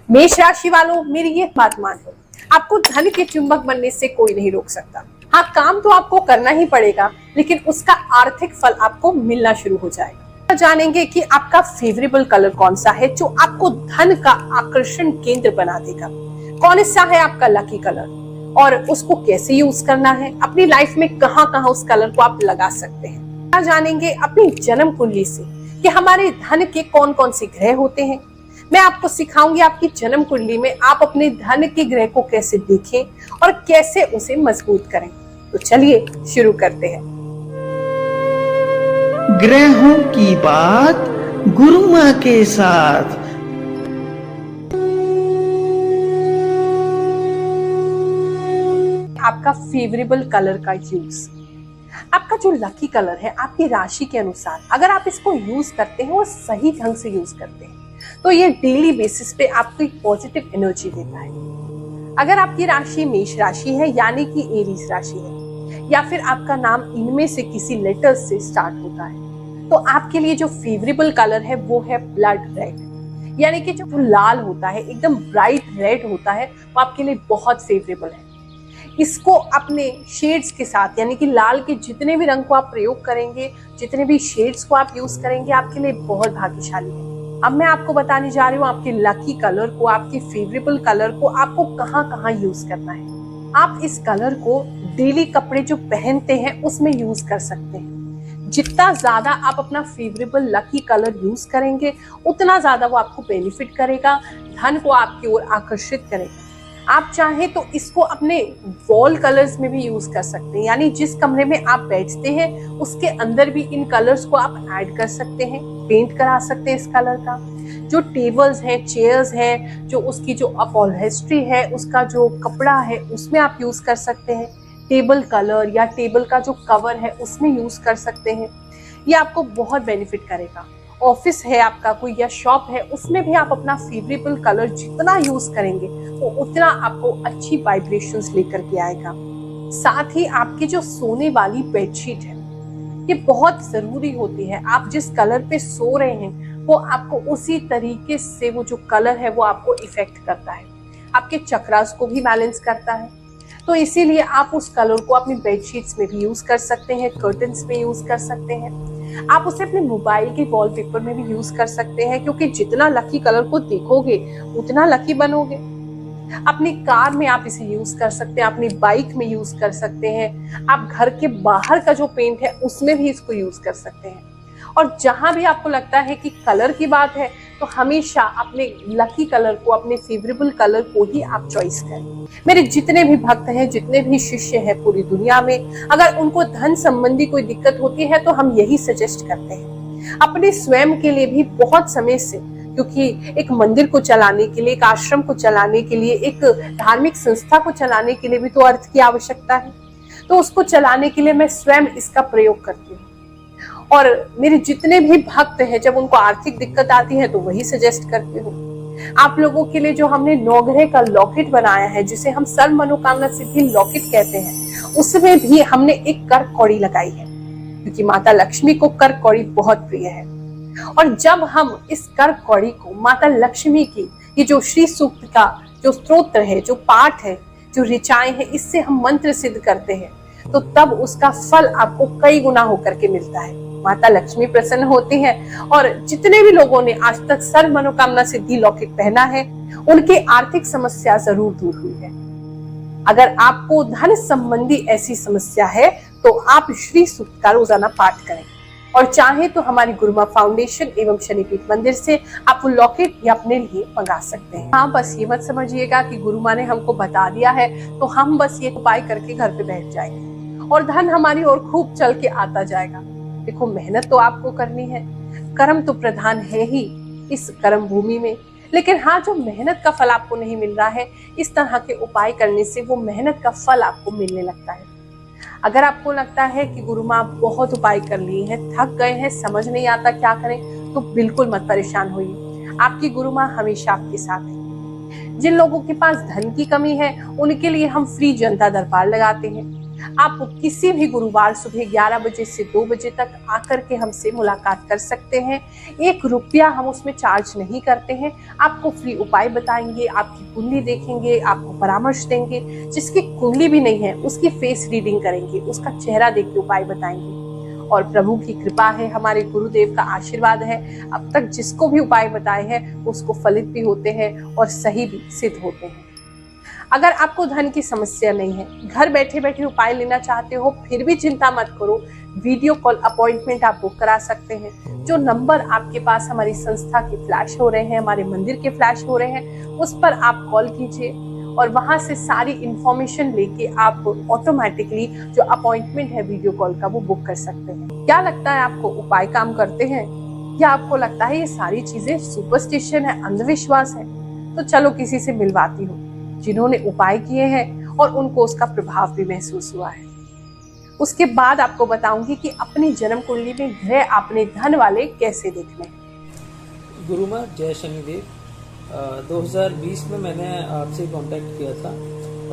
मेष राशि वालों, मेरी ये बात मान लो, आपको धन के चुंबक बनने से कोई नहीं रोक सकता। हाँ, काम तो आपको करना ही पड़ेगा, लेकिन उसका आर्थिक फल आपको मिलना शुरू हो जाएगा। जानेंगे कि आपका फेवरेबल कलर कौन सा है जो आपको धन का आकर्षण केंद्र बना देगा। कौन सा है आपका लकी कलर और उसको कैसे यूज करना है, अपनी लाइफ में कहाँ कहाँ उस कलर को आप लगा सकते हैं। जानेंगे अपनी जन्म कुंडली से कि हमारे धन के कौन कौन से ग्रह होते हैं। मैं आपको सिखाऊंगी आपकी जन्म कुंडली में आप अपने धन के ग्रह को कैसे देखें और कैसे उसे मजबूत करें। तो चलिए शुरू करते हैं। ग्रहों की बात गुरु माँ के साथ। आपका फेवरेबल कलर का यूज, आपका जो लकी कलर है आपकी राशि के अनुसार अगर आप इसको यूज करते हैं और सही ढंग से यूज करते हैं तो ये डेली बेसिस पे आपको एक पॉजिटिव एनर्जी देता है। अगर आपकी राशि मेष राशि है यानी कि एरीज राशि है या फिर आपका नाम इनमें से किसी लेटर से स्टार्ट होता है तो आपके लिए जो फेवरेबल कलर है वो है ब्लड रेड, यानी कि जो लाल होता है एकदम ब्राइट रेड होता है वो आपके लिए बहुत फेवरेबल है। इसको अपने शेड्स के साथ यानी कि लाल के जितने भी रंग को आप प्रयोग करेंगे, जितने भी शेड्स को आप यूज करेंगे आपके लिए बहुत भाग्यशाली है। अब मैं आपको बताने जा रही हूँ आपके लकी कलर को, आपके फेवरेबल कलर को आपको कहाँ कहाँ यूज करना है। आप इस कलर को डेली कपड़े जो पहनते हैं उसमें यूज कर सकते हैं। जितना ज्यादा आप अपना फेवरेबल लकी कलर यूज करेंगे उतना ज्यादा वो आपको बेनिफिट करेगा, धन को आपकी ओर आकर्षित करेगा। आप चाहें तो इसको अपने वॉल कलर्स में भी यूज कर सकते हैं, यानी जिस कमरे में आप बैठते हैं उसके अंदर भी इन कलर्स को आप ऐड कर सकते हैं, पेंट करा सकते हैं इस कलर का। जो टेबल्स हैं, चेयर्स हैं, जो उसकी जो अपहोल्स्ट्री है, उसका जो कपड़ा है उसमें आप यूज कर सकते हैं। टेबल कलर या टेबल का जो कवर है उसमें यूज कर सकते हैं। ये आपको बहुत बेनिफिट करेगा। ऑफिस है आपका कोई या शॉप है उसमें भी आप अपना फेवरेबल कलर जितना यूज करेंगे वो उतना आपको अच्छी वाइब्रेशंस लेकर के आएगा। साथ ही आपकी जो सोने वाली बेडशीट है ये बहुत जरूरी होती है। आप जिस कलर पे सो रहे हैं वो आपको उसी तरीके से वो जो कलर है वो आपको इफेक्ट करता है, आपके चक्रास को भी बैलेंस करता है। तो इसीलिए आप उस कलर को अपनी बेडशीट्स में भी यूज कर सकते हैं, कर्टन्स में यूज कर सकते हैं। आप उसे अपने मोबाइल के वॉलपेपर में भी यूज कर सकते हैं, क्योंकि जितना लकी कलर को देखोगे उतना लकी बनोगे। अपनी कार में आप इसे यूज कर सकते हैं, अपनी बाइक में यूज कर सकते हैं, आप घर के बाहर का जो पेंट है उसमें भी इसको यूज कर सकते हैं। और जहां भी आपको लगता है कि कलर की बात है तो हमेशा अपने लकी कलर को, अपने फेवरेबल कलर को ही आप चॉइस करें। मेरे जितने भी भक्त हैं, जितने भी शिष्य हैं पूरी दुनिया में, अगर उनको धन संबंधी कोई दिक्कत होती है तो हम यही सजेस्ट करते हैं। अपने स्वयं के लिए भी बहुत समय से, क्योंकि एक मंदिर को चलाने के लिए, एक आश्रम को चलाने के लिए, एक धार्मिक संस्था को चलाने के लिए भी तो अर्थ की आवश्यकता है, तो उसको चलाने के लिए मैं स्वयं इसका प्रयोग करती हूँ। और मेरे जितने भी भक्त हैं जब उनको आर्थिक दिक्कत आती है तो वही सजेस्ट करती हूँ। आप लोगों के लिए जो हमने नवग्रह का लॉकेट बनाया है, जिसे हम सर्व मनोकामना सिद्धि लॉकेट कहते हैं, उसमें भी हमने एक कर कौड़ी लगाई है, क्योंकि माता लक्ष्मी को कर कौड़ी बहुत प्रिय है। और जब हम इस कर कौड़ी को माता लक्ष्मी की ये जो श्री सूक्त का जो स्तोत्र है, जो पाठ है, जो ऋचाएं है, इससे हम मंत्र सिद्ध करते हैं तो तब उसका फल आपको कई गुना होकर के मिलता है। माता लक्ष्मी प्रसन्न होती है। और जितने भी लोगों ने आज तक सर्व मनोकामना सिद्धि लॉकेट पहना है उनकी आर्थिक समस्या जरूर दूर हुई है। अगर आपको धन संबंधी ऐसी समस्या है तो आप श्री सूक्त का रोजाना पाठ करें, और चाहे तो हमारी गुरुमा फाउंडेशन एवं शनिपीठ मंदिर से आप वो लॉकेट भी अपने लिए मंगा सकते हैं। हाँ, बस ये मत समझिएगा कि गुरुमा ने हमको बता दिया है तो हम बस ये उपाय करके घर पे बैठ जाएंगे और धन हमारी ओर खूब चल के आता जाएगा। देखो, मेहनत तो आपको करनी है, कर्म तो प्रधान है ही इस कर्म भूमि में, लेकिन हाँ, जो मेहनत का फल आपको नहीं मिल रहा है, इस तरह के उपाय करने से वो मेहनत का फल आपको मिलने लगता है। अगर आपको लगता है कि गुरु माँ बहुत उपाय कर लिए हैं, थक गए हैं, समझ नहीं आता क्या करें, तो बिल्कुल मत परेशान होइए। आपकी गुरु माँ हमेशा आपके साथ है। जिन लोगों के पास धन की कमी है उनके लिए हम फ्री जनता दरबार लगाते हैं। आप किसी भी गुरुवार सुबह 11 बजे से 2 बजे तक आकर के हमसे मुलाकात कर सकते हैं। 1 रुपया हम उसमें चार्ज नहीं करते हैं। आपको फ्री उपाय बताएंगे, आपकी कुंडली देखेंगे, आपको परामर्श देंगे। जिसकी कुंडली भी नहीं है उसकी फेस रीडिंग करेंगे, उसका चेहरा देख के उपाय बताएंगे। और प्रभु की कृपा है, हमारे गुरुदेव का आशीर्वाद है, अब तक जिसको भी उपाय बताए हैं उसको फलित भी होते हैं और सही भी सिद्ध होते हैं। अगर आपको धन की समस्या नहीं है, घर बैठे बैठे उपाय लेना चाहते हो, फिर भी चिंता मत करो। वीडियो कॉल अपॉइंटमेंट आप बुक करा सकते हैं। जो नंबर आपके पास हमारी संस्था के फ्लैश हो रहे हैं, हमारे मंदिर के फ्लैश हो रहे हैं, उस पर आप कॉल कीजिए और वहां से सारी इंफॉर्मेशन लेके आप ऑटोमेटिकली जो अपॉइंटमेंट है वीडियो कॉल का वो बुक कर सकते हैं। क्या लगता है आपको, उपाय काम करते हैं या आपको लगता है ये सारी चीजें सुपरस्टिशन है, अंधविश्वास है? तो चलो किसी से मिलवाती हूँ जिन्होंने उपाय किए हैं और उनको उसका प्रभाव भी महसूस हुआ है। उसके बाद आपको बताऊंगी कि अपनी जन्म कुंडली में ग्रह आपने धन वाले कैसे देखने हैं। गुरु माँ जय शनिदेव। 2020 में मैंने आपसे कांटेक्ट किया था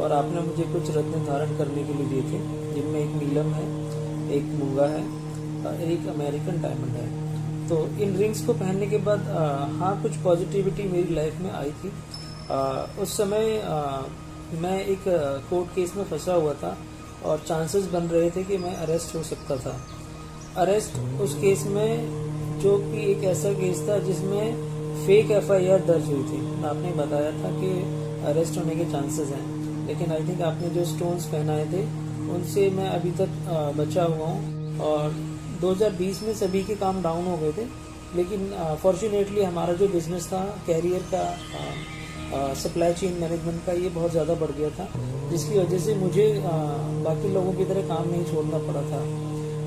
और आपने मुझे कुछ रत्न धारण करने के लिए दिए थे, जिनमें एक नीलम है, एक मूंगा है, एक अमेरिकन डायमंड है। तो इन रिंग्स को पहनने के बाद हाँ कुछ पॉजिटिविटी मेरी लाइफ में आई थी। उस समय मैं एक कोर्ट केस में फंसा हुआ था और चांसेस बन रहे थे कि मैं अरेस्ट हो सकता था। अरेस्ट उस केस में जो कि एक ऐसा केस था जिसमें फेक FIR दर्ज हुई थी। आपने बताया था कि अरेस्ट होने के चांसेस हैं, लेकिन आई थिंक आपने जो स्टोन्स पहनाए थे उनसे मैं अभी तक बचा हुआ हूँ। और 2020 में सभी के काम डाउन हो गए थे, लेकिन फॉर्चुनेटली हमारा जो बिजनेस था कैरियर का, सप्लाई चेन मैनेजमेंट का, ये बहुत ज़्यादा बढ़ गया था, जिसकी वजह से मुझे बाकी लोगों की तरह काम नहीं छोड़ना पड़ा था।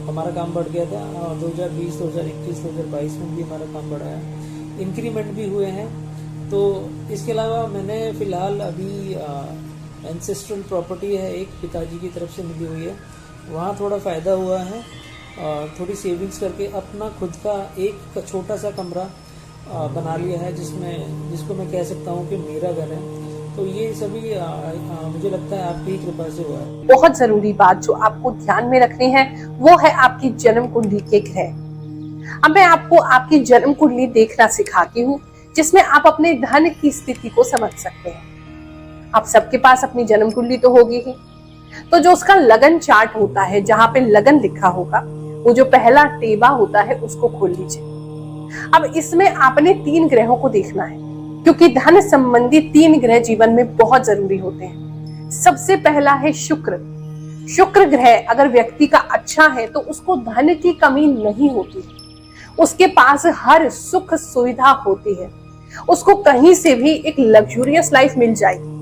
हमारा काम बढ़ गया था। 2020, 2021, 2022 में भी हमारा काम बढ़ा है, इंक्रीमेंट भी हुए हैं। तो इसके अलावा मैंने फ़िलहाल अभी एंसेस्ट्रल प्रॉपर्टी है एक, पिताजी की तरफ से मिली हुई है, वहाँ थोड़ा फ़ायदा हुआ है। थोड़ी सेविंग्स करके अपना खुद का एक छोटा सा कमरा बना लिया है, जिसको मैं कह सकता हूँ कि मेरा घर है। तो ये सभी मुझे लगता है आपकी कृपा से हुआ है। बहुत जरूरी बात जो आपको ध्यान में रखनी है वो है आपकी जन्म कुंडली के ग्रह। अब मैं आपको आपकी जन्म कुंडली देखना सिखाती हूँ, जिसमें आप अपने धन की स्थिति को समझ सकते हैं। आप सबके पास अपनी जन्म कुंडली तो होगी ही, तो जो उसका लगन चार्ट होता है, जहां पे लगन लिखा होगा, वो जो पहला टेबा होता है उसको खोल लीजिए। अब इसमें आपने 3 ग्रहों को देखना है, क्योंकि धन संबंधी 3 ग्रह जीवन में बहुत जरूरी होते हैं। सबसे पहला है शुक्र। शुक्र ग्रह अगर व्यक्ति का अच्छा है तो उसको धन की कमी नहीं होती, उसके पास हर सुख सुविधा होती है, उसको कहीं से भी एक लग्जूरियस लाइफ मिल जाएगी।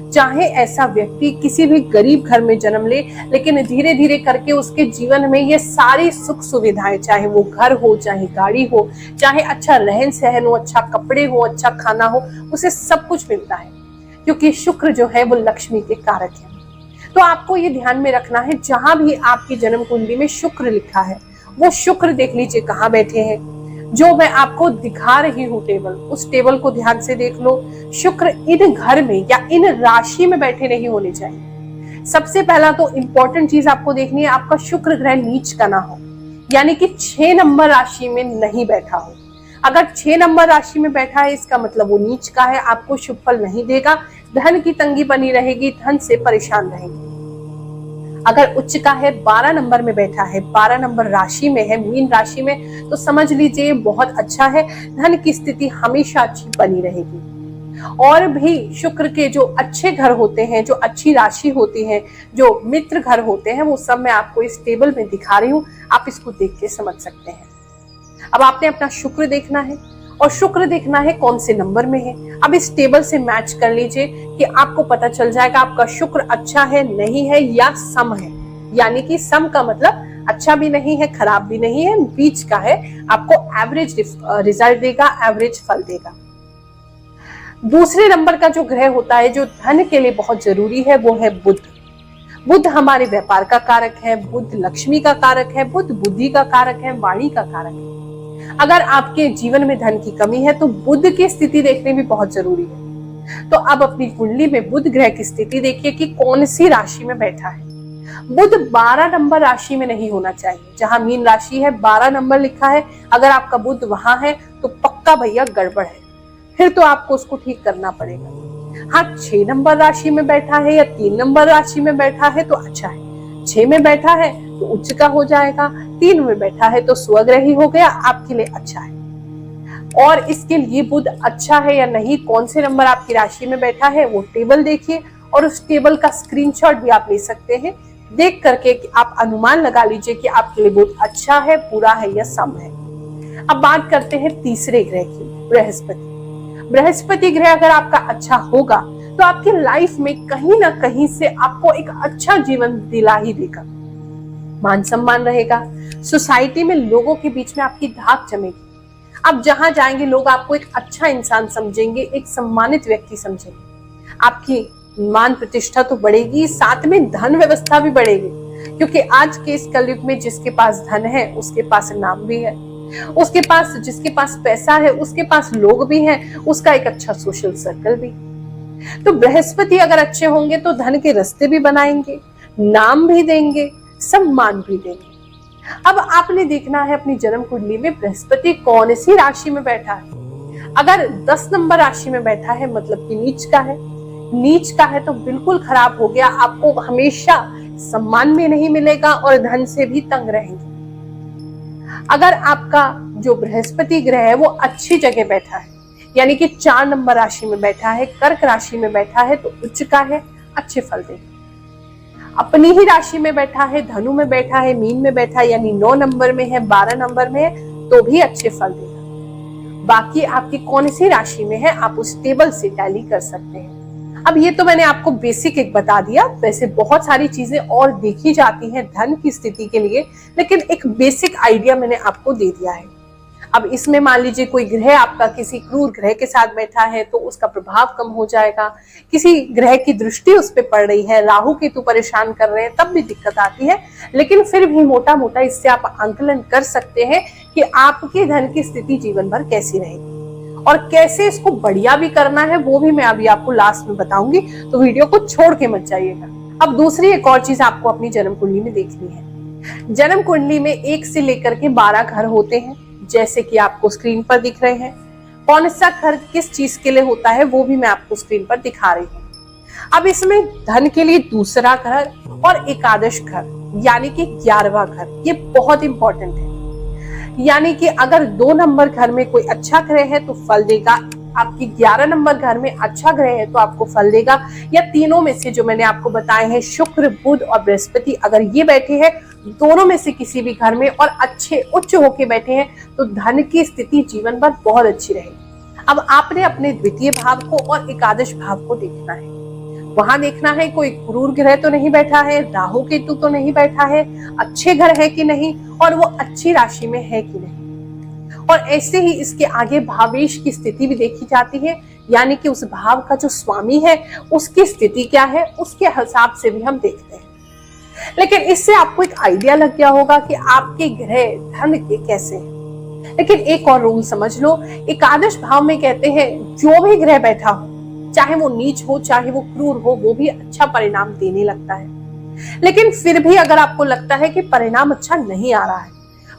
चाहे ऐसा व्यक्ति किसी भी गरीब घर में जन्म ले, लेकिन धीरे धीरे करके उसके जीवन में ये सारी सुख सुविधाएं, चाहे वो घर हो, चाहे गाड़ी हो, चाहे अच्छा रहन सहन हो, अच्छा कपड़े हो, अच्छा खाना हो, उसे सब कुछ मिलता है, क्योंकि शुक्र जो है वो लक्ष्मी के कारक है। तो आपको ये ध्यान में रखना है, जहां भी आपकी जन्म कुंडली में शुक्र लिखा है, वो शुक्र देख लीजिए कहाँ बैठे हैं। जो मैं आपको दिखा रही हूँ टेबल, उस टेबल को ध्यान से देख लो। शुक्र इन घर में या इन राशि में बैठे नहीं होने चाहिए। सबसे पहला तो इंपॉर्टेंट चीज आपको देखनी है, आपका शुक्र ग्रह नीच का ना हो, यानी कि 6 नंबर राशि में नहीं बैठा हो। अगर 6 नंबर राशि में बैठा है, इसका मतलब वो नीच का है, आपको शुभ फल नहीं देगा, धन की तंगी बनी रहेगी, धन से परेशान रहेंगे। अगर उच्च का है, 12 नंबर में बैठा है, 12 नंबर राशि में है, मीन राशि में, तो समझ लीजिए बहुत अच्छा है, धन की स्थिति हमेशा अच्छी बनी रहेगी। और भी शुक्र के जो अच्छे घर होते हैं, जो अच्छी राशि होती है, जो मित्र घर होते हैं, वो सब मैं आपको इस टेबल में दिखा रही हूँ, आप इसको देख के समझ सकते हैं। अब आपने अपना शुक्र देखना है और शुक्र देखना है कौन से नंबर में है। अब इस टेबल से मैच कर लीजिए कि आपको पता चल जाएगा आपका शुक्र अच्छा है, नहीं है या सम है। यानी कि सम का मतलब अच्छा भी नहीं है, खराब भी नहीं है, बीच का है, आपको एवरेज रिजल्ट देगा, एवरेज फल देगा। दूसरे नंबर का जो ग्रह होता है जो धन के लिए बहुत जरूरी है, वो है बुध। बुध हमारे व्यापार का कारक है, बुध लक्ष्मी का कारक है, बुध बुद्धि का कारक है, वाणी का कारक है। अगर आपके जीवन में धन की कमी है तो बुध की स्थिति देखने भी बहुत जरूरी है। तो अब अपनी कुंडली में बुध ग्रह की स्थिति देखिए कि कौन सी राशि में बैठा है। बुध 12 नंबर राशि में नहीं होना चाहिए। जहां मीन राशि है 12 नंबर लिखा है, अगर आपका बुध वहां है तो पक्का भैया गड़बड़ है, फिर तो आपको उसको ठीक करना पड़ेगा। हाँ, 6 नंबर राशि में बैठा है या 3 नंबर राशि में बैठा है तो अच्छा है। 6 में बैठा है तो उच्च का हो जाएगा, 3 में बैठा है तो स्वग्रही हो गया, आपके लिए अच्छा है। और इसके लिए बुध अच्छा है या नहीं, कौन से नंबर आपकी राशि में बैठा है, वो टेबल देखिए और उस टेबल का स्क्रीनशॉट भी आप ले सकते हैं। देख करके कि आप अनुमान लगा लीजिए कि आपके लिए बुध अच्छा है, पूरा है या सम है। अब बात करते हैं तीसरे ग्रह की, बृहस्पति। बृहस्पति ग्रह अगर आपका अच्छा होगा तो आपकी लाइफ में कहीं ना कहीं से आपको एक अच्छा जीवन दिला ही देगा। मान सम्मान रहेगा, सोसाइटी में लोगों के बीच में आपकी धाक जमेगी। आप जहां जाएंगे लोग आपको एक अच्छा इंसान समझेंगे, एक सम्मानित व्यक्ति समझेंगे। आपकी मान प्रतिष्ठा तो बढ़ेगी, साथ में धन व्यवस्था भी बढ़ेगी, क्योंकि आज के इस कलयुग में जिसके पास धन है उसके पास नाम भी है, उसके पास जिसके पास पैसा है उसके पास लोग भी हैं, उसका एक अच्छा सोशल सर्कल भी। तो बृहस्पति अगर अच्छे होंगे तो धन के रास्ते भी बनाएंगे, नाम भी देंगे, सम्मान भी देंगे। अब आपने देखना है अपनी जन्म कुंडली में बृहस्पति कौन सी राशि में बैठा है। अगर 10 नंबर राशि में बैठा है मतलब कि नीच का है, नीच का है तो बिल्कुल खराब हो गया, आपको हमेशा सम्मान भी नहीं मिलेगा और धन से भी तंग रहेंगे। अगर आपका जो बृहस्पति ग्रह है वो अच्छी जगह बैठा है, यानी कि 4 नंबर राशि में बैठा है, कर्क राशि में बैठा है तो उच्च का है, अच्छे फल देगा। अपनी ही राशि में बैठा है, धनु में बैठा है, मीन में बैठा है, यानी 9 नंबर में है, 12 नंबर में है तो भी अच्छे फल देगा। बाकी आपकी कौन सी राशि में है आप उस टेबल से टैली कर सकते हैं। अब ये तो मैंने आपको बेसिक एक बता दिया, वैसे बहुत सारी चीजें और देखी जाती हैं धन की स्थिति के लिए, लेकिन एक बेसिक आइडिया मैंने आपको दे दिया है। अब इसमें मान लीजिए कोई ग्रह आपका किसी क्रूर ग्रह के साथ बैठा है तो उसका प्रभाव कम हो जाएगा, किसी ग्रह की दृष्टि उस पर पड़ रही है, राहु केतु परेशान कर रहे हैं, तब भी दिक्कत आती है। लेकिन फिर भी मोटा मोटा इससे आप आंकलन कर सकते हैं कि आपके धन की स्थिति जीवन भर कैसी रहेगी और कैसे इसको बढ़िया भी करना है, वो भी मैं अभी आपको लास्ट में बताऊंगी, तो वीडियो को छोड़ के मत जाइएगा। अब दूसरी एक और चीज आपको अपनी जन्म कुंडली में देखनी है। जन्म कुंडली में 1 से लेकर के 12 घर होते हैं, जैसे कि आपको स्क्रीन पर दिख रहे हैं। कौन सा घर किस चीज के लिए होता है वो भी मैं आपको स्क्रीन पर दिखा रही हूँ। अब इसमें धन के लिए दूसरा घर और एकादश घर यानी कि 11वां घर, ये बहुत इंपॉर्टेंट है। यानी कि अगर 2 नंबर घर में कोई अच्छा ग्रह है तो फल देगा, आपकी 11 नंबर घर में अच्छा ग्रह है तो आपको फल देगा, या तीनों में से जो मैंने आपको बताए हैं शुक्र, बुध और बृहस्पति, अगर ये बैठे हैं दोनों में से किसी भी घर में और अच्छे उच्च होके बैठे हैं तो धन की स्थिति जीवन भर बहुत अच्छी रहेगी। अब आपने अपने द्वितीय भाव को और एकादश भाव को देखना है। वहां देखना है कोई क्रूर ग्रह तो नहीं बैठा है, राहु केतु तो नहीं बैठा है, अच्छे घर है कि नहीं और वो अच्छी राशि में है कि नहीं। और ऐसे ही इसके आगे भावेश की स्थिति भी देखी जाती है, यानी कि उस भाव का जो स्वामी है उसकी स्थिति क्या है, उसके हिसाब से भी हम देखते हैं। लेकिन इससे आपको एक आइडिया लग गया होगा कि आपके ग्रह धन के कैसे हैं। लेकिन एक और रूल समझ लो, एकादश भाव में कहते हैं जो भी ग्रह बैठा हो, चाहे वो नीच हो चाहे वो क्रूर हो, वो भी अच्छा परिणाम देने लगता है। लेकिन फिर भी अगर आपको लगता है कि परिणाम अच्छा नहीं आ रहा है,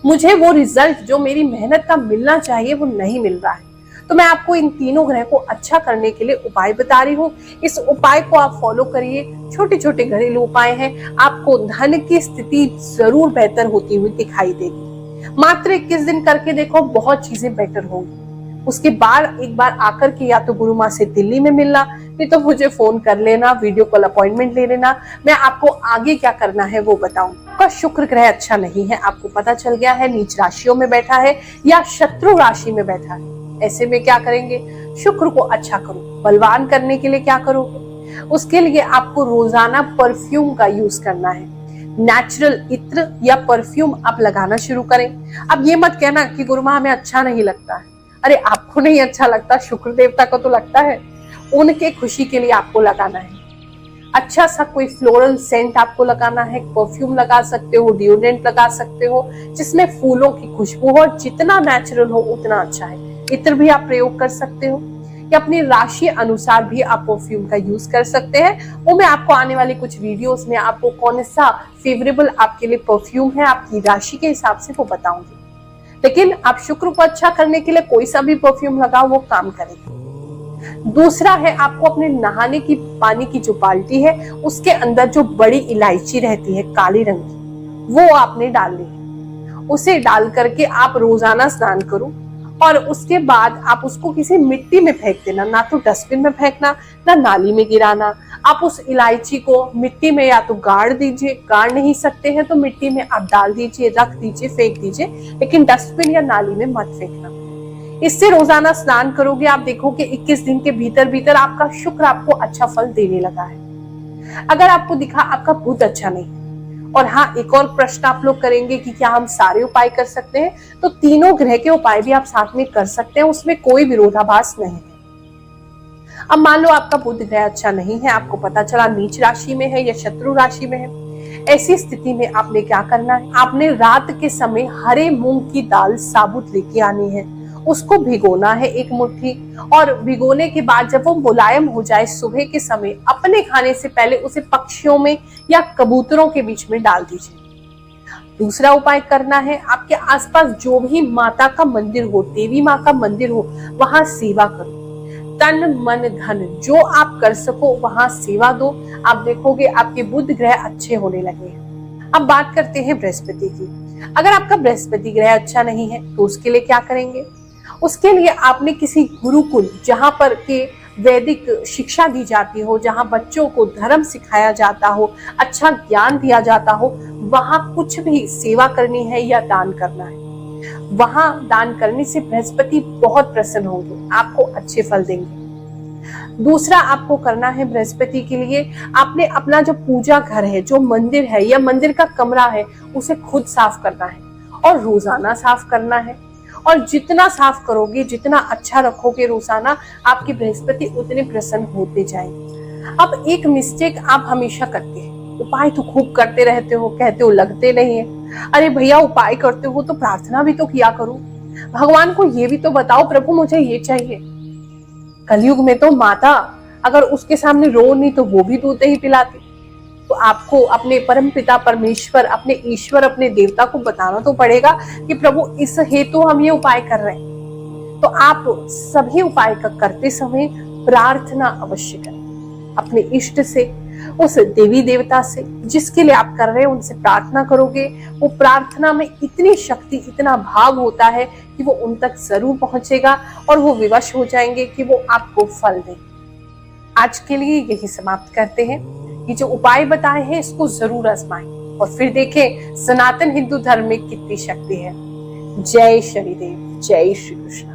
मुझे वो रिजल्ट जो मेरी मेहनत का मिलना चाहिए वो नहीं मिल रहा है, तो मैं आपको इन तीनों ग्रह को अच्छा करने के लिए उपाय बता रही हूँ। इस उपाय को आप फॉलो करिए, छोटे छोटे घरेलू उपाय हैं, आपको धन की स्थिति जरूर बेहतर होती हुई दिखाई देगी। मात्र 21 दिन करके देखो, बहुत चीजें बेटर होंगी। उसके बाद एक बार आकर के या तो गुरु माँ से दिल्ली में मिलना, नहीं तो मुझे फोन कर लेना, वीडियो कॉल अपॉइंटमेंट ले लेना, मैं आपको आगे क्या करना है वो बताऊं। आपका शुक्र ग्रह अच्छा नहीं है, आपको पता चल गया है, नीच राशियों में बैठा है या शत्रु राशि में बैठा है। ऐसे में क्या करेंगे, शुक्र को अच्छा करो। बलवान करने के लिए क्या करोगे, उसके लिए आपको रोजाना परफ्यूम का यूज करना है। नेचुरल इत्र या परफ्यूम आप लगाना शुरू करें। अब ये मत कहना कि गुरु माँ हमें अच्छा नहीं लगता है। अरे आपको नहीं अच्छा लगता, शुक्र देवता को तो लगता है, उनके खुशी के लिए आपको लगाना है। अच्छा सा कोई फ्लोरल सेंट आपको लगाना है, परफ्यूम लगा सकते हो, डिओड्रेंट लगा सकते हो जिसमें फूलों की खुशबू हो, और जितना नेचुरल हो उतना अच्छा है। इत्र भी आप प्रयोग कर सकते हो, कि अपनी राशि अनुसार भी आप परफ्यूम का यूज कर सकते हैं। वो मैं आपको आने वाले कुछ वीडियोस में आपको कौन सा फेवरेबल आपके लिए परफ्यूम है आपकी राशि के हिसाब से वो बताऊंगी। लेकिन आप शुक्र को अच्छा करने के लिए कोई सा भी परफ्यूम लगाओ वो काम करेगा। दूसरा है, आपको अपने नहाने की पानी की जो बाल्टी है उसके अंदर जो बड़ी इलायची रहती है काली रंग की, वो आपने डालनी है। उसे डाल करके आप रोजाना स्नान करो और उसके बाद आप उसको किसी मिट्टी में फेंक देना, ना तो डस्टबिन में फेंकना ना नाली में गिराना। आप उस इलायची को मिट्टी में या तो गाड़ दीजिए, गाड़ नहीं सकते हैं तो मिट्टी में आप डाल दीजिए, रख दीजिए, फेंक दीजिए, लेकिन डस्टबिन या नाली में मत फेंकना। इससे रोजाना स्नान करोगे, आप देखोगे 21 दिन के भीतर भीतर आपका शुक्र आपको अच्छा फल देने लगा है। अगर आपको दिखा आपका बुध अच्छा नहीं, और हाँ, एक और प्रश्न आप लोग करेंगे कि क्या हम सारे उपाय कर सकते हैं, तो तीनों ग्रह के उपाय भी आप साथ में कर सकते हैं, उसमें कोई विरोधाभास नहीं है। अब मान लो आपका बुध ग्रह अच्छा नहीं है, आपको पता चला नीच राशि में है या शत्रु राशि में है। ऐसी स्थिति में आपने क्या करना है, आपने रात के समय हरे मूंग की दाल साबुत लेके आनी है, उसको भिगोना है 1 मुट्ठी, और भिगोने के बाद जब वो मुलायम हो जाए सुबह के समय अपने खाने से पहले उसे पक्षियों में या कबूतरों के बीच में डाल दीजिए। दूसरा उपाय करना है, आपके आसपास जो भी माता का मंदिर हो, देवी माँ का मंदिर हो, वहां सेवा करो। तन मन धन जो आप कर सको वहां सेवा दो, आप देखोगे आपके बुध ग्रह अच्छे होने लगे हैं। अब बात करते हैं बृहस्पति की। अगर आपका बृहस्पति ग्रह अच्छा नहीं है तो उसके लिए क्या करेंगे? उसके लिए आपने किसी गुरुकुल, जहां पर के वैदिक शिक्षा दी जाती हो, जहां बच्चों को धर्म सिखाया जाता हो, अच्छा ज्ञान दिया जाता हो, वहां कुछ भी सेवा करनी है या दान करना है। वहां दान करने से बृहस्पति बहुत प्रसन्न होंगे, आपको अच्छे फल देंगे। दूसरा आपको करना है बृहस्पति के लिए, आपने अपना जो पूजा घर है, जो मंदिर है या मंदिर का कमरा है, उसे खुद साफ करना है और रोजाना साफ करना है। और जितना साफ करोगे, जितना अच्छा रखोगे रोजाना, आपके बृहस्पति उतने प्रसन्न होते जाएंगे। अब एक मिस्टेक आप हमेशा करते हैं, उपाय तो खूब करते रहते हो, कहते हो लगते नहीं है। अरे भैया, उपाय करते हो तो प्रार्थना भी तो किया करो, भगवान को ये भी तो बताओ, प्रभु मुझे ये चाहिए। कलयुग में तो माता अगर उसके सामने रो नहीं तो वो भी दूध ही पिलाती। तो आपको अपने परम पिता परमेश्वर, अपने ईश्वर, अपने देवता को बताना तो पड़ेगा कि प्रभु इस हेतु हम ये उपाय कर रहे हैं। तो आप सभी उपाय करते समय प्रार्थना अवश्य करें अपने इष्ट से, उस देवी देवता से जिसके लिए आप कर रहे हैं, उनसे प्रार्थना करोगे। वो प्रार्थना में इतनी शक्ति, इतना भाव होता है कि वो उन तक जरूर पहुंचेगा और वो विवश हो जाएंगे कि वो आपको फल दें। आज के लिए यही समाप्त करते हैं। ये जो उपाय बताए हैं इसको जरूर आजमाएं और फिर देखें सनातन हिंदू धर्म में कितनी शक्ति है। जय शनिदेव, जय श्री कृष्ण।